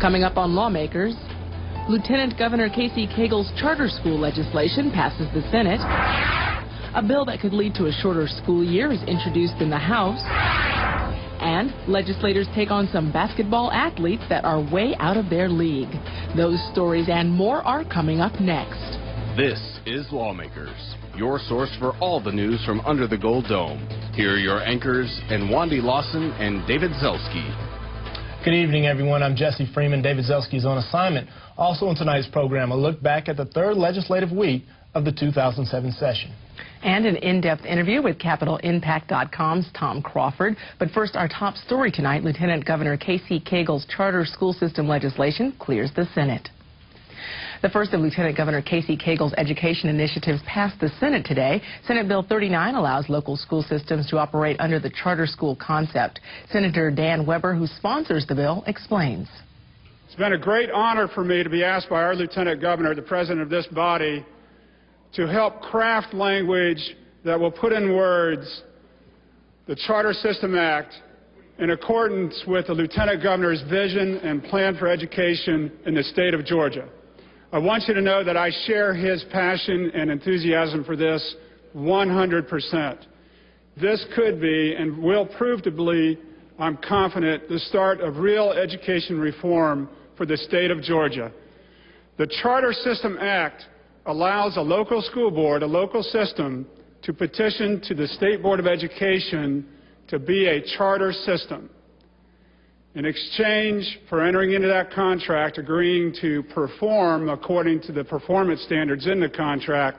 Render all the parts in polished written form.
Coming up on Lawmakers, Lieutenant Governor Casey Cagle's charter school legislation passes the Senate. A bill that could lead to a shorter school year is introduced in the House. And legislators take on some basketball athletes that are way out of their league. Those stories and more are coming up next. This is Lawmakers, your source for all the news from under the Gold Dome. Here are your anchors, Wandy Lawson and David Zelski. Good evening, everyone. I'm Jesse Freeman. David Zelski is on assignment. Also in tonight's program, a look back at the third legislative week of the 2007 session. And an in-depth interview with CapitolImpact.com's Tom Crawford. But first, our top story tonight, Lieutenant Governor Casey Cagle's charter school system legislation clears the Senate. The first of Lieutenant Governor Casey Cagle's education initiatives passed the Senate today. Senate Bill 39 allows local school systems to operate under the charter school concept. Senator Dan Weber, who sponsors the bill, explains. It's been a great honor for me to be asked by our Lieutenant Governor, the President of this body, to help craft language that will put in words the Charter System Act in accordance with the Lieutenant Governor's vision and plan for education in the state of Georgia. I want you to know that I share his passion and enthusiasm for this 100%. This could be and will prove to be, I'm confident, the start of real education reform for the state of Georgia. The Charter System Act allows a local school board, a local system, to petition to the State Board of Education to be a charter system. In exchange for entering into that contract, agreeing to perform according to the performance standards in the contract,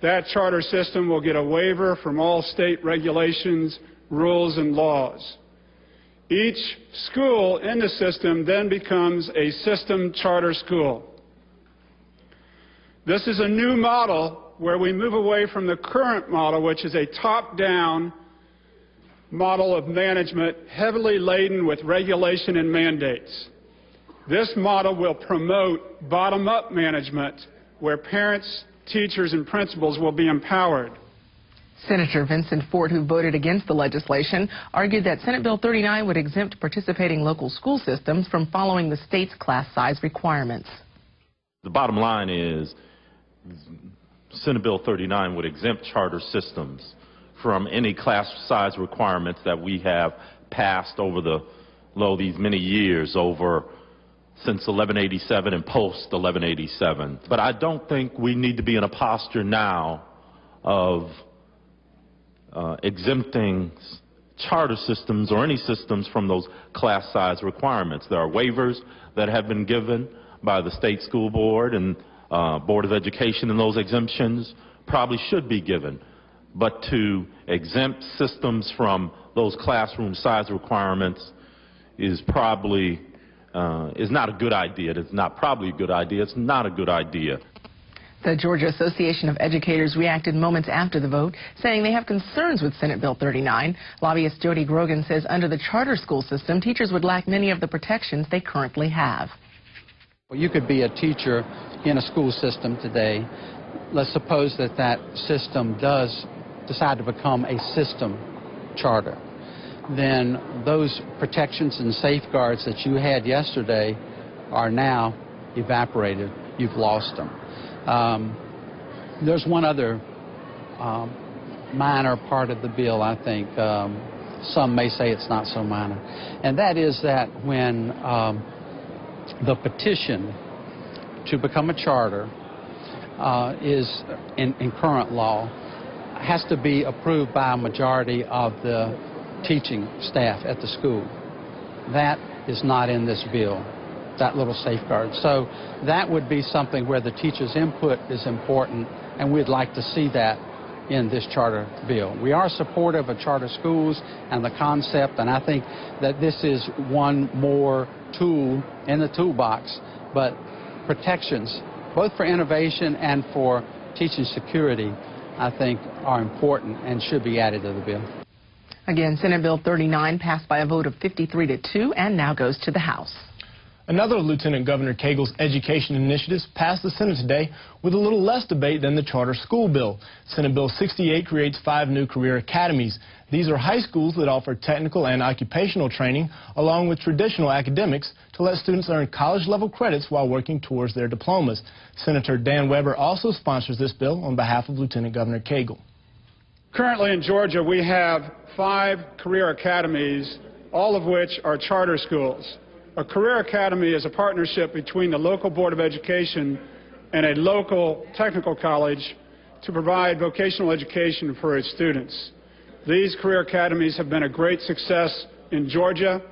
that charter system will get a waiver from all state regulations, rules, and laws. Each school in the system then becomes a system charter school. This is a new model where we move away from the current model, which is a top-down model of management heavily laden with regulation and mandates. This model will promote bottom-up management where parents, teachers, and principals will be empowered. Senator Vincent Ford, who voted against the legislation, argued that Senate Bill 39 would exempt participating local school systems from following the state's class size requirements. The bottom line is Senate Bill 39 would exempt charter systems from any class size requirements that we have passed over these many years since 1187 and post 1187. But I don't think we need to be in a posture now of exempting charter systems or any systems from those class size requirements. There are waivers that have been given by the state school board and Board of Education, and those exemptions probably should be given. But to exempt systems from those classroom size requirements is probably is not a good idea. It's not probably a good idea. It's not a good idea. The Georgia Association of Educators reacted moments after the vote, saying they have concerns with Senate Bill 39. Lobbyist Jody Grogan says under the charter school system, teachers would lack many of the protections they currently have. Well, you could be a teacher in a school system today. Let's suppose that that system does decide to become a system charter. Then those protections and safeguards that you had yesterday are now evaporated. You've lost them. There's one other minor part of the bill, I think. Some may say it's not so minor. And that is that when the petition to become a charter is in current law has to be approved by a majority of the teaching staff at the school. That is not in this bill, that little safeguard. So that would be something where the teacher's input is important, and we'd like to see that in this charter bill. We are supportive of charter schools and the concept, and I think that this is one more tool in the toolbox, but protections, both for innovation and for teaching security, I think are important and should be added to the bill. Again, Senate Bill 39 passed by a vote of 53-2 and now goes to the House. Another of Lieutenant Governor Cagle's education initiatives passed the Senate today with a little less debate than the charter school bill. Senate Bill 68 creates 5 new career academies. These are high schools that offer technical and occupational training along with traditional academics to let students earn college-level credits while working towards their diplomas. Senator Dan Weber also sponsors this bill on behalf of Lieutenant Governor Cagle. Currently in Georgia, we have 5 career academies, all of which are charter schools. A career academy is a partnership between the local Board of Education and a local technical college to provide vocational education for its students. These career academies have been a great success in Georgia.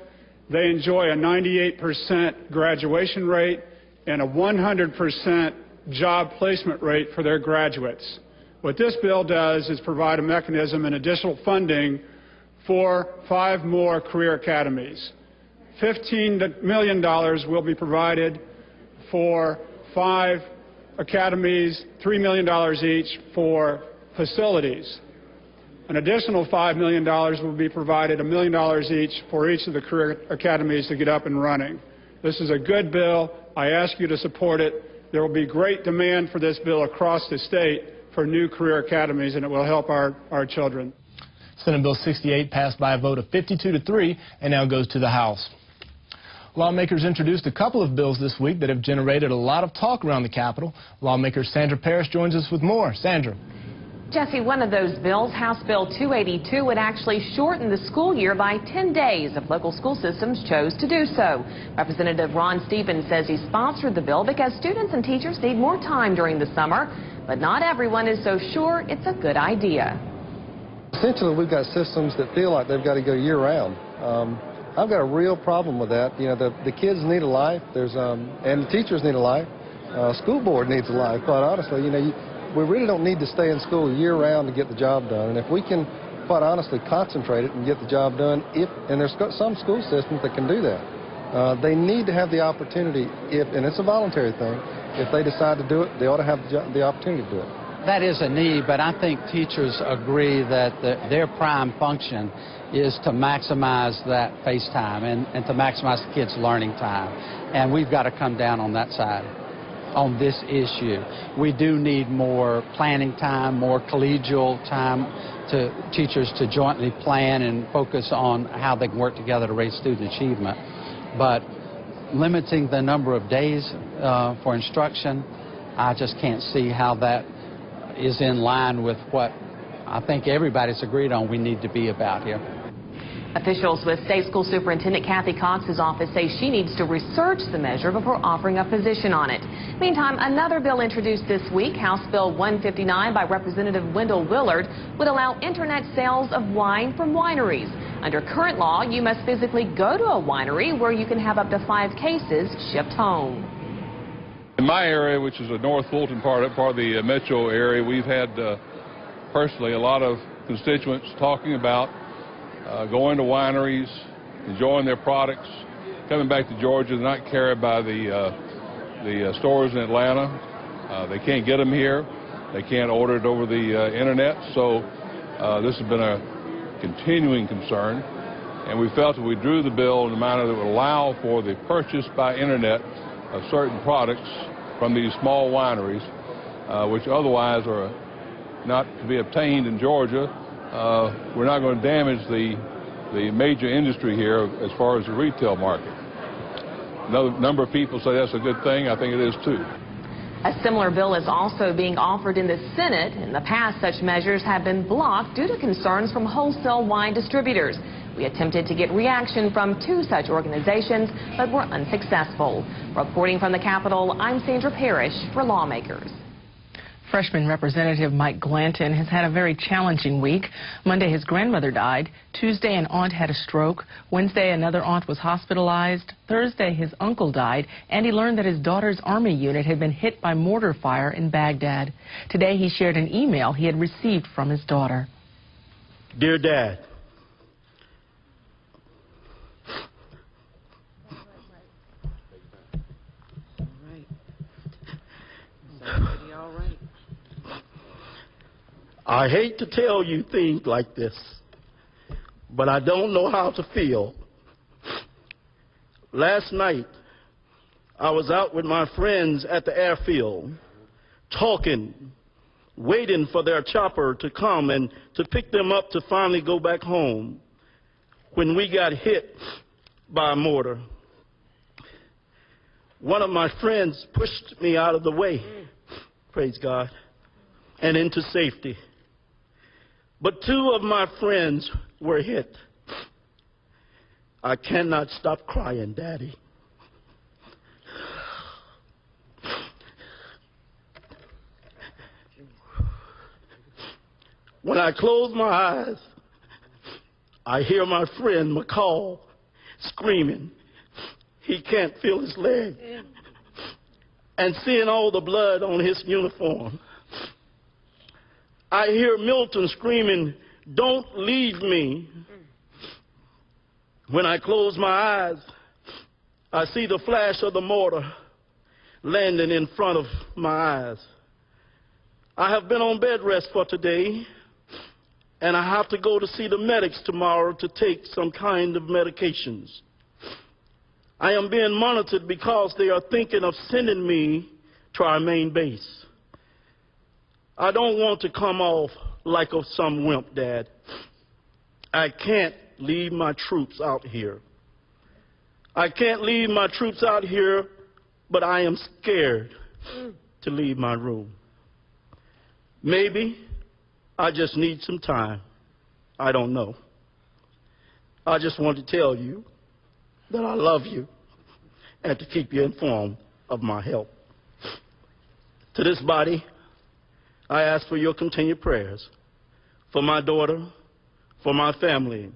They enjoy a 98% graduation rate and a 100% job placement rate for their graduates. What this bill does is provide a mechanism and additional funding for 5 more career academies. $15 million will be provided for 5 academies, $3 million each for facilities. An additional $5 million will be provided, $1 million each for each of the career academies to get up and running. This is a good bill. I ask you to support it. There will be great demand for this bill across the state for new career academies, and it will help our children. Senate Bill 68 passed by a vote of 52-3 and now goes to the House. Lawmakers introduced a couple of bills this week that have generated a lot of talk around the Capitol. Lawmaker Sandra Parrish joins us with more. Sandra. Jesse, one of those bills, House Bill 282, would actually shorten the school year by 10 days if local school systems chose to do so. Representative Ron Stevens says he sponsored the bill because students and teachers need more time during the summer, but not everyone is so sure it's a good idea. Essentially, we've got systems that feel like they've got to go year-round. I've got a real problem with that. You know, the kids need a life, and the teachers need a life. School board needs a life, quite honestly. You know, we really don't need to stay in school year-round to get the job done. And if we can, quite honestly, concentrate it and get the job done, and there's some school systems that can do that. They need to have the opportunity, and it's a voluntary thing, if they decide to do it, they ought to have the opportunity to do it. That is a need, but I think teachers agree that their prime function is to maximize that face time and to maximize the kids' learning time. And we've got to come down on that side on this issue. We do need more planning time, more collegial time to teachers to jointly plan and focus on how they can work together to raise student achievement. But limiting the number of days for instruction, I just can't see how that is in line with what I think everybody's agreed on we need to be about here. Officials with State School Superintendent Kathy Cox's office say she needs to research the measure before offering a position on it. Meantime, another bill introduced this week, House Bill 159 by Representative Wendell Willard, would allow internet sales of wine from wineries. Under current law, you must physically go to a winery where you can have up to 5 cases shipped home. In my area, which is the North Fulton part of the metro area, we've had personally a lot of constituents talking about going to wineries, enjoying their products, coming back to Georgia, not carried by the stores in Atlanta. They can't get them here. They can't order it over the internet. So this has been a continuing concern, and we felt that we drew the bill in a manner that would allow for the purchase by internet of certain products from these small wineries, which otherwise are not to be obtained in Georgia. We're not going to damage the major industry here as far as the retail market. Another number of people say that's a good thing. I think it is too. A similar bill is also being offered in the Senate. In the past, such measures have been blocked due to concerns from wholesale wine distributors. We attempted to get reaction from 2 such organizations, but were unsuccessful. Reporting from the Capitol, I'm Sandra Parrish for Lawmakers. Freshman Representative Mike Glanton has had a very challenging week. Monday, his grandmother died. Tuesday, an aunt had a stroke. Wednesday, another aunt was hospitalized. Thursday, his uncle died, and he learned that his daughter's Army unit had been hit by mortar fire in Baghdad. Today, he shared an email he had received from his daughter. Dear Dad, I hate to tell you things like this, but I don't know how to feel. Last night, I was out with my friends at the airfield, talking, waiting for their chopper to come and to pick them up to finally go back home, when we got hit by a mortar. One of my friends pushed me out of the way, praise God, and into safety. But two of my friends were hit. I cannot stop crying, Daddy. When I close my eyes, I hear my friend McCall screaming. He can't feel his leg. And seeing all the blood on his uniform. I hear Milton screaming, "Don't leave me." When I close my eyes, I see the flash of the mortar landing in front of my eyes. I have been on bed rest for today, and I have to go to see the medics tomorrow to take some kind of medications. I am being monitored because they are thinking of sending me to our main base. I don't want to come off like some wimp, Dad. I can't leave my troops out here. I can't leave my troops out here, but I am scared to leave my room. Maybe I just need some time. I don't know. I just want to tell you that I love you and to keep you informed of my help. To this body, I ask for your continued prayers for my daughter, for my family,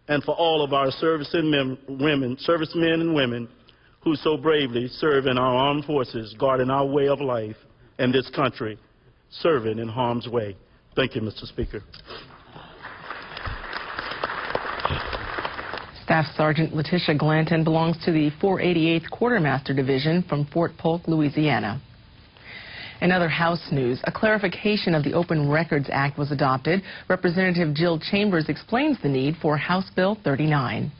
and for all of our servicemen and women who so bravely serve in our armed forces, guarding our way of life in this country, serving in harm's way. Thank you, Mr. Speaker. Staff Sergeant Latish Glanton belongs to the 488th Quartermaster Division from Fort Polk, Louisiana. In other House news, a clarification of the Open Records Act was adopted. Representative Jill Chambers explains the need for House Bill 39.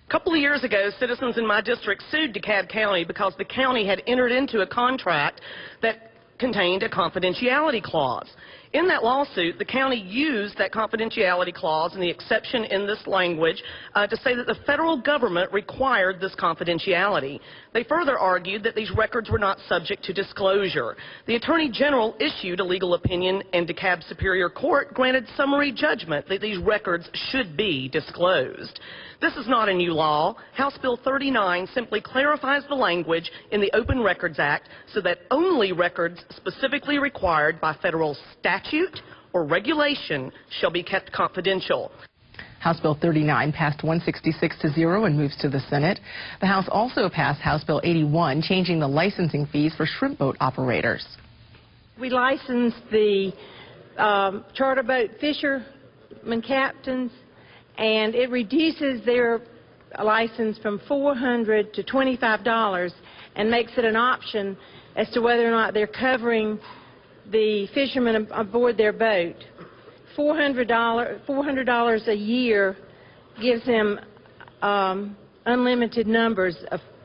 A couple of years ago, citizens in my district sued DeKalb County because the county had entered into a contract that contained a confidentiality clause. In that lawsuit, the county used that confidentiality clause and the exception in this language to say that the federal government required this confidentiality. They further argued that these records were not subject to disclosure. The Attorney General issued a legal opinion, and DeKalb Superior Court granted summary judgment that these records should be disclosed. This is not a new law. House Bill 39 simply clarifies the language in the Open Records Act so that only records specifically required by federal statute or regulation shall be kept confidential. House Bill 39 passed 166-0 and moves to the Senate. The House also passed House Bill 81, changing the licensing fees for shrimp boat operators. We licensed the charter boat fishermen captains, and it reduces their license from $400 to $25 and makes it an option as to whether or not they're covering the fishermen aboard their boat. $400 a year gives them unlimited numbers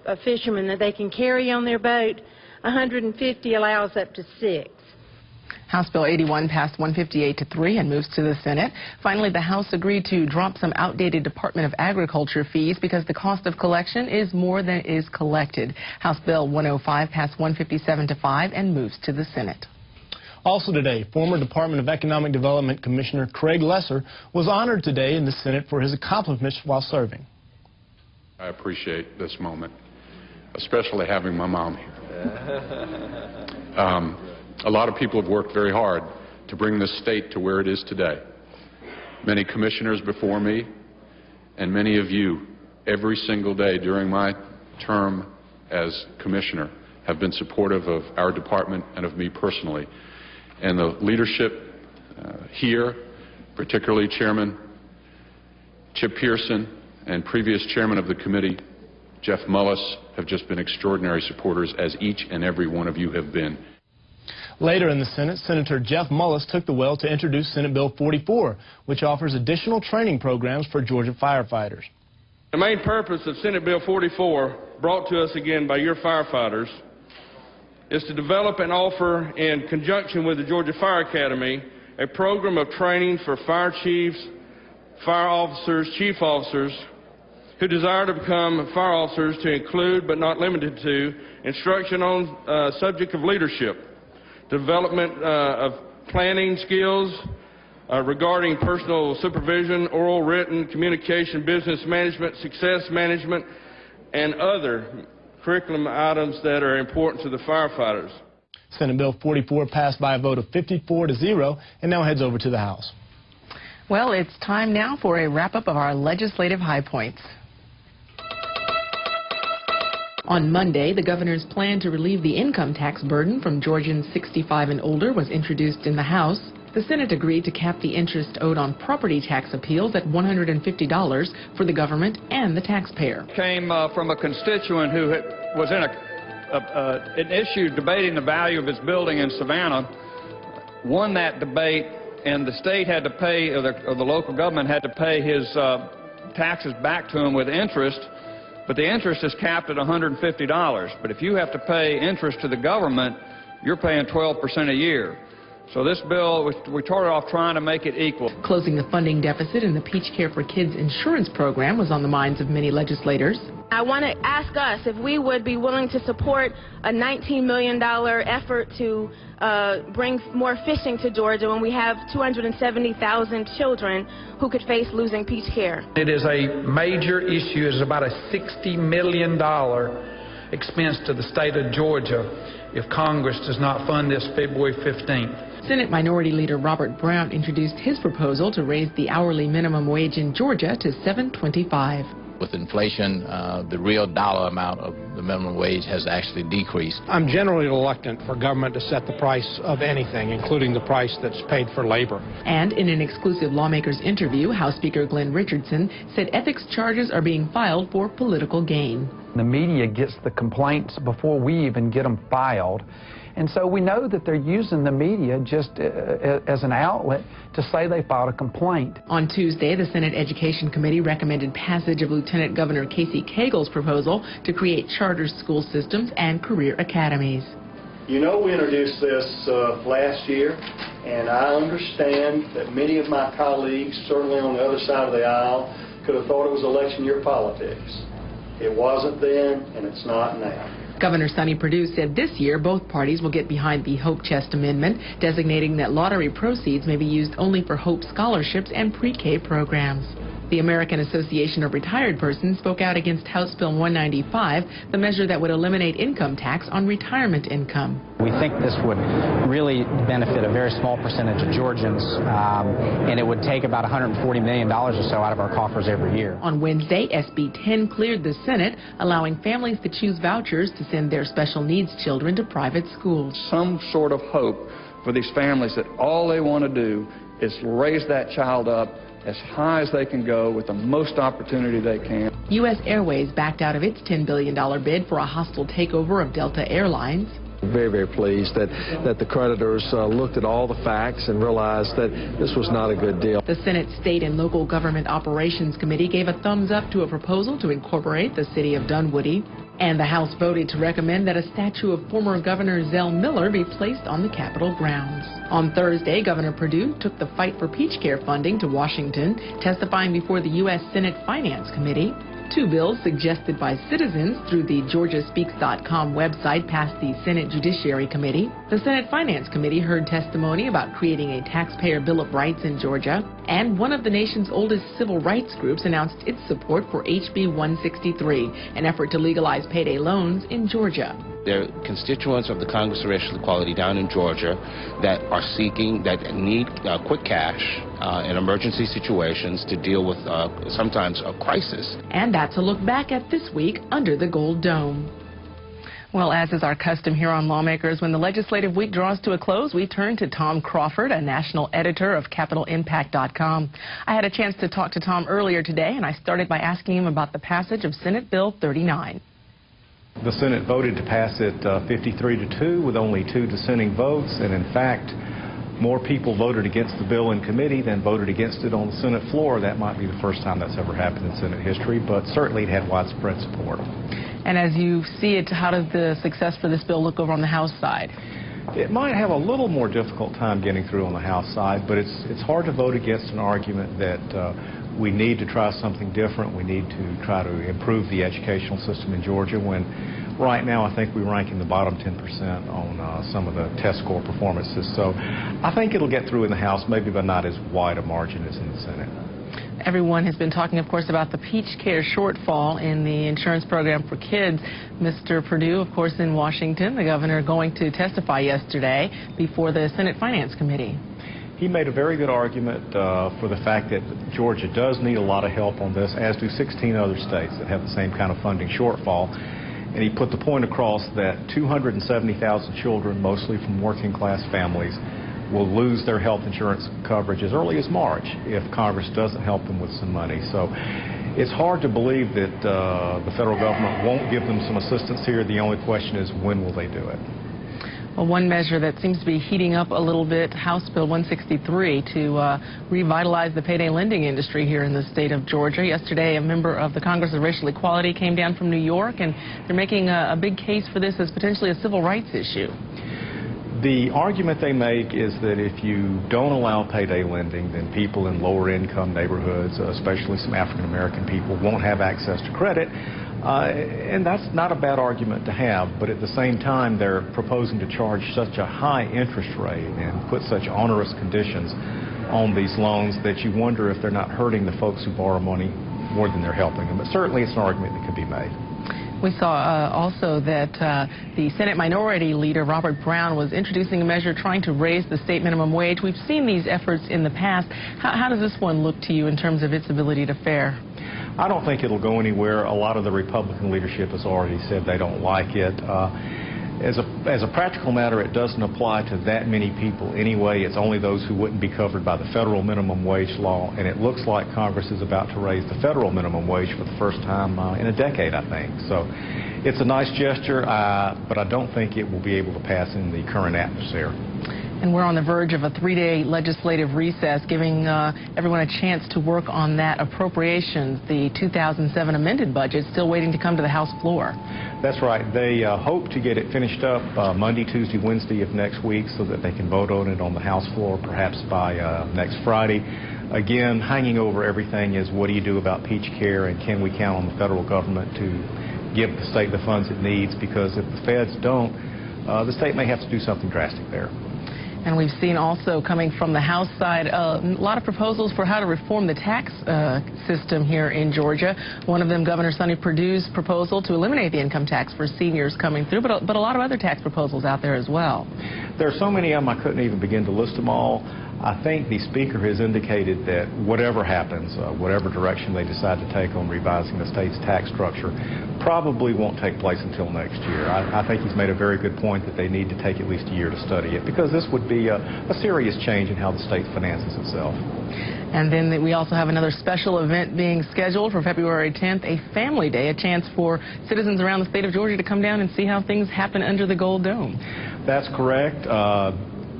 of fishermen that they can carry on their boat. 150 allows up to 6. House Bill 81 passed 158-3 and moves to the Senate. Finally, the House agreed to drop some outdated Department of Agriculture fees because the cost of collection is more than is collected. House Bill 105 passed 157-5 and moves to the Senate. Also today, former Department of Economic Development Commissioner Craig Lesser was honored today in the Senate for his accomplishments while serving. I appreciate this moment, especially having my mom here. A lot of people have worked very hard to bring this state to where it is today. Many commissioners before me and many of you every single day during my term as commissioner have been supportive of our department and of me personally. And the leadership here, particularly Chairman Chip Pearson and previous chairman of the committee, Jeff Mullis, have just been extraordinary supporters, as each and every one of you have been. Later in the Senate, Senator Jeff Mullis took the well to introduce Senate Bill 44, which offers additional training programs for Georgia firefighters. The main purpose of Senate Bill 44 brought to us again by your firefighters, is to develop and offer, in conjunction with the Georgia Fire Academy, a program of training for fire chiefs, fire officers, chief officers who desire to become fire officers, to include but not limited to instruction on subject of leadership, development of planning skills regarding personal supervision, oral, written, communication, business management, success management, and other curriculum items that are important to the firefighters. Senate Bill 44 passed by a vote of 54-0 and now heads over to the House. Well, it's time now for a wrap-up of our legislative high points. On Monday, the governor's plan to relieve the income tax burden from Georgians 65 and older was introduced in the House. The Senate agreed to cap the interest owed on property tax appeals at $150 for the government and the taxpayer. Came from a constituent who was in an issue debating the value of his building in Savannah, won that debate, and the state had to pay, or the local government had to pay his taxes back to him with interest, but the interest is capped at $150. But if you have to pay interest to the government, you're paying 12% a year. So this bill, we started off trying to make it equal. Closing the funding deficit in the Peach Care for Kids insurance program was on the minds of many legislators. I want to ask us if we would be willing to support a $19 million effort to bring more fishing to Georgia when we have 270,000 children who could face losing Peach Care. It is a major issue. It is about a $60 million expense to the state of Georgia if Congress does not fund this February 15th. Senate Minority Leader Robert Brown introduced his proposal to raise the hourly minimum wage in Georgia to $7.25. With inflation, the real dollar amount of the minimum wage has actually decreased. I'm generally reluctant for government to set the price of anything, including the price that's paid for labor. And in an exclusive Lawmakers interview, House Speaker Glenn Richardson said ethics charges are being filed for political gain. The media gets the complaints before we even get them filed. And so we know that they're using the media just as an outlet to say they filed a complaint. On Tuesday, the Senate Education Committee recommended passage of Lieutenant Governor Casey Cagle's proposal to create charter school systems and career academies. You know, we introduced this last year, and I understand that many of my colleagues, certainly on the other side of the aisle, could have thought it was election year politics. It wasn't then, and it's not now. Governor Sonny Perdue said this year both parties will get behind the Hope Chest Amendment, designating that lottery proceeds may be used only for Hope scholarships and pre-K programs. The American Association of Retired Persons spoke out against House Bill 195, the measure that would eliminate income tax on retirement income. We think this would really benefit a very small percentage of Georgians, and it would take about $140 million or so out of our coffers every year. On Wednesday, SB 10 cleared the Senate, allowing families to choose vouchers to send their special needs children to private schools. Some sort of hope for these families that all they want to do is raise that child up as high as they can go with the most opportunity they can. U.S. Airways backed out of its $10 billion bid for a hostile takeover of Delta Airlines. Very, very pleased that the creditors looked at all the facts and realized that this was not a good deal. The Senate State and Local Government Operations Committee gave a thumbs up to a proposal to incorporate the city of Dunwoody. And the House voted to recommend that a statue of former Governor Zell Miller be placed on the Capitol grounds. On Thursday, Governor Perdue took the fight for Peach Care funding to Washington, testifying before the U.S. Senate Finance Committee. Two bills suggested by citizens through the GeorgiaSpeaks.com website passed the Senate Judiciary Committee. The Senate Finance Committee heard testimony about creating a taxpayer Bill of Rights in Georgia. And one of the nation's oldest civil rights groups announced its support for HB 163, an effort to legalize payday loans in Georgia. There are constituents of the Congress of Racial Equality down in Georgia that are seeking, that need quick cash in emergency situations to deal with sometimes a crisis. And that's a look back at this week under the Gold Dome. Well, as is our custom here on Lawmakers, when the legislative week draws to a close, we turn to Tom Crawford, a national editor of CapitalImpact.com. I had a chance to talk to Tom earlier today, and I started by asking him about the passage of Senate Bill 39. The Senate voted to pass it 53-2 with only 2 dissenting votes, and in fact, more people voted against the bill in committee than voted against it on the Senate floor. That might be the first time that's ever happened in Senate history, but certainly it had widespread support. And as you see it, how does the success for this bill look over on the House side? It might have a little more difficult time getting through on the House side, but it's hard to vote against an argument that we need to try something different. We need to try to improve the educational system in Georgia when right now I think we rank in the bottom 10% on some of the test score performances. So I think it'll get through in the House, maybe by not as wide a margin as in the Senate. Everyone has been talking, of course, about the Peach Care shortfall in the insurance program for kids. Mr. Perdue, of course, in Washington, the governor going to testify yesterday before the Senate Finance Committee. He made a very good argument for the fact that Georgia does need a lot of help on this, as do 16 other states that have the same kind of funding shortfall. And he put the point across that 270,000 children, mostly from working class families, will lose their health insurance coverage as early as March if Congress doesn't help them with some money. So it's hard to believe that the federal government won't give them some assistance here. The only question is, when will they do it? Well, one measure that seems to be heating up a little bit, House Bill 163, to revitalize the payday lending industry here in the state of Georgia. Yesterday, a member of the Congress of Racial Equality came down from New York, and they're making a big case for this as potentially a civil rights issue. The argument they make is that if you don't allow payday lending, then people in lower income neighborhoods, especially some African American people, won't have access to credit. And that's not a bad argument to have, but at the same time they're proposing to charge such a high interest rate and put such onerous conditions on these loans that you wonder if they're not hurting the folks who borrow money more than they're helping them. But certainly it's an argument that can be made. We saw also that the Senate Minority Leader, Robert Brown, was introducing a measure trying to raise the state minimum wage. We've seen these efforts in the past. How does this one look to you in terms of its ability to fare? I don't think it'll go anywhere. A lot of the Republican leadership has already said they don't like it. As a practical matter, it doesn't apply to that many people anyway. It's only those who wouldn't be covered by the federal minimum wage law, and it looks like Congress is about to raise the federal minimum wage for the first time in a decade, I think. So it's a nice gesture, but I don't think it will be able to pass in the current atmosphere. And we're on the verge of a 3-day legislative recess, giving everyone a chance to work on that appropriations. The 2007 amended budget still waiting to come to the House floor. That's right. They hope to get it finished up Monday, Tuesday, Wednesday of next week so that they can vote on it on the House floor perhaps by next Friday. Again, hanging over everything is, what do you do about Peach Care, and can we count on the federal government to give the state the funds it needs? Because if the feds don't, the state may have to do something drastic there. And we've seen also coming from the House side a lot of proposals for how to reform the tax system here in Georgia. One of them, Governor Sonny Perdue's proposal to eliminate the income tax for seniors coming through, but a lot of other tax proposals out there as well. There are so many of them I couldn't even begin to list them all. I think the Speaker has indicated that whatever happens, whatever direction they decide to take on revising the state's tax structure, probably won't take place until next year. I think he's made a very good point that they need to take at least a year to study it, because this would be a serious change in how the state finances itself. And then we also have another special event being scheduled for February 10th, a family day, a chance for citizens around the state of Georgia to come down and see how things happen under the Gold Dome. That's correct.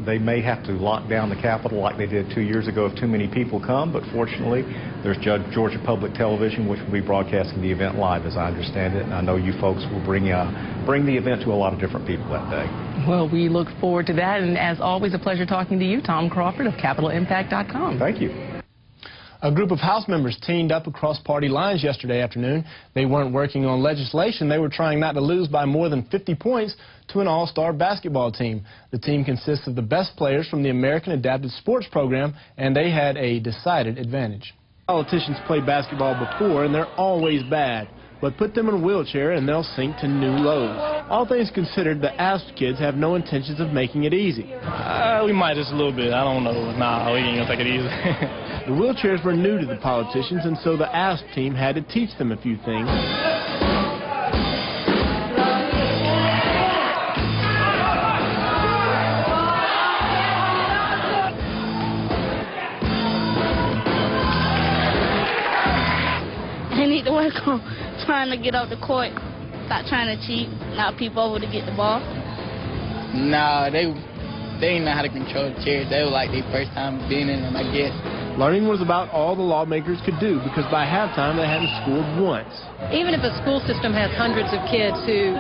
They may have to lock down the Capitol like they did 2 years ago if too many people come, but fortunately there's Georgia Public Television, which will be broadcasting the event live, as I understand it, and I know you folks will bring the event to a lot of different people that day. Well, we look forward to that, and as always, a pleasure talking to you, Tom Crawford of CapitalImpact.com. Thank you. A group of House members teamed up across party lines yesterday afternoon. They weren't working on legislation. They were trying not to lose by more than 50 points to an all-star basketball team. The team consists of the best players from the American Adapted Sports Program, and they had a decided advantage. Politicians play basketball before, and they're always bad. But put them in a wheelchair and they'll sink to new lows. All things considered, the ASP kids have no intentions of making it easy. We might just a little bit. I don't know. Nah, we ain't gonna take it easy. The wheelchairs were new to the politicians, and so the ASP team had to teach them a few things. They need to work on trying to get up the court, stop trying to cheat, not peep over to get the ball. Nah, they didn't know how to control the chairs. They were like their first time being in them, I guess. Learning was about all the lawmakers could do because by halftime they hadn't scored once. Even if a school system has hundreds of kids who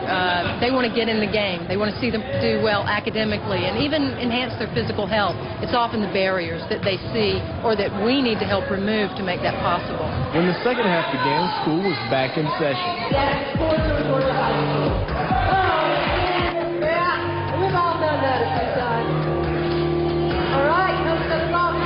they want to get in the game, they want to see them do well academically and even enhance their physical health, it's often the barriers that they see or that we need to help remove to make that possible. When the second half began, school was back in session. We've all done that a few times. All right, comes to the ball,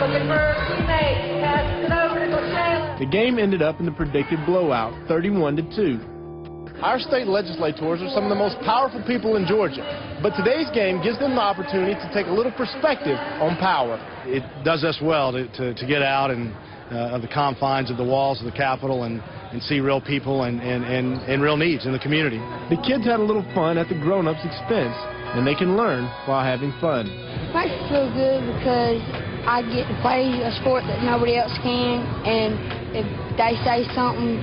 looking for a teammate, passes it over to Shayla. The game ended up in the predicted blowout, 31-2. Our state legislators are some of the most powerful people in Georgia, but today's game gives them the opportunity to take a little perspective on power. It does us well to get out and of the confines of the walls of the Capitol and see real people and real needs in the community. The kids had a little fun at the grown-ups' expense, and they can learn while having fun. It makes me feel good because I get to play a sport that nobody else can, and if they say something,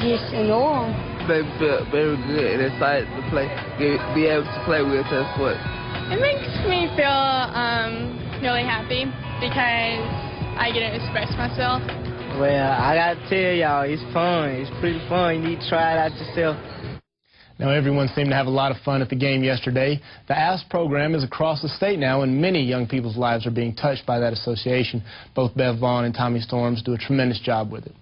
just ignore them. They feel very good and excited to play, be able to play with us. It makes me feel really happy because I get to express myself. Well, I gotta tell y'all, it's fun. It's pretty fun. You need to try it out yourself. Now, everyone seemed to have a lot of fun at the game yesterday. The ASK program is across the state now, and many young people's lives are being touched by that association. Both Bev Vaughn and Tommy Storms do a tremendous job with it.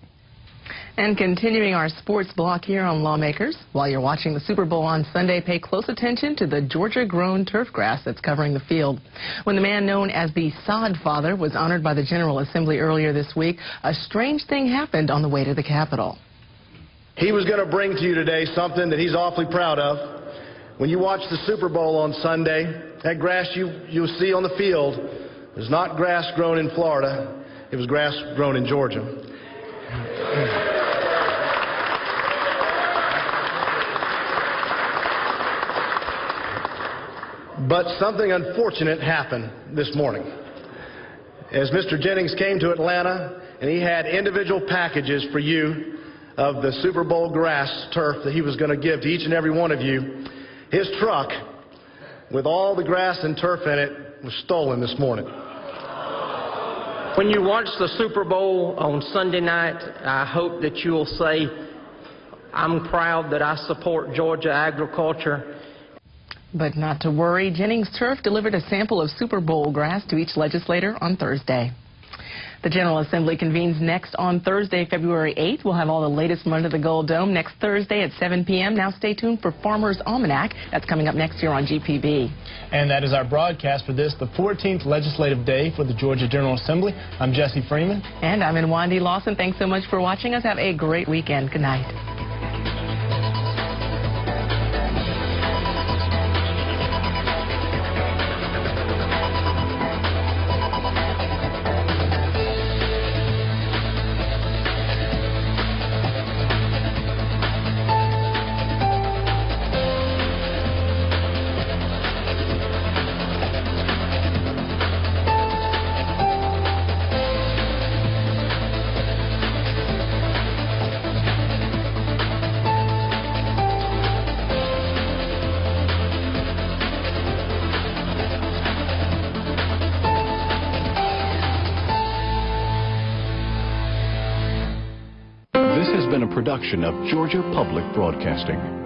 And continuing our sports block here on Lawmakers, while you're watching the Super Bowl on Sunday, pay close attention to the Georgia-grown turf grass that's covering the field. When the man known as the Sod Father was honored by the General Assembly earlier this week, a strange thing happened on the way to the Capitol. He was going to bring to you today something that he's awfully proud of. When you watch the Super Bowl on Sunday, that grass you'll see on the field is not grass grown in Florida. It was grass grown in Georgia. But something unfortunate happened this morning. As Mr. Jennings came to Atlanta and he had individual packages for you of the Super Bowl grass turf that he was going to give to each and every one of you, his truck with all the grass and turf in it was stolen this morning. When you watch the Super Bowl on Sunday night, I hope that you'll say, I'm proud that I support Georgia agriculture. But not to worry, Jennings Turf delivered a sample of Super Bowl grass to each legislator on Thursday. The General Assembly convenes next on Thursday, February 8th. We'll have all the latest from under the Gold Dome next Thursday at 7 p.m. Now stay tuned for Farmer's Almanac. That's coming up next year on GPB. And that is our broadcast for this, the 14th legislative day for the Georgia General Assembly. I'm Jesse Freeman. And I'm Wandy Lawson. Thanks so much for watching us. Have a great weekend. Good night. This has been a production of Georgia Public Broadcasting.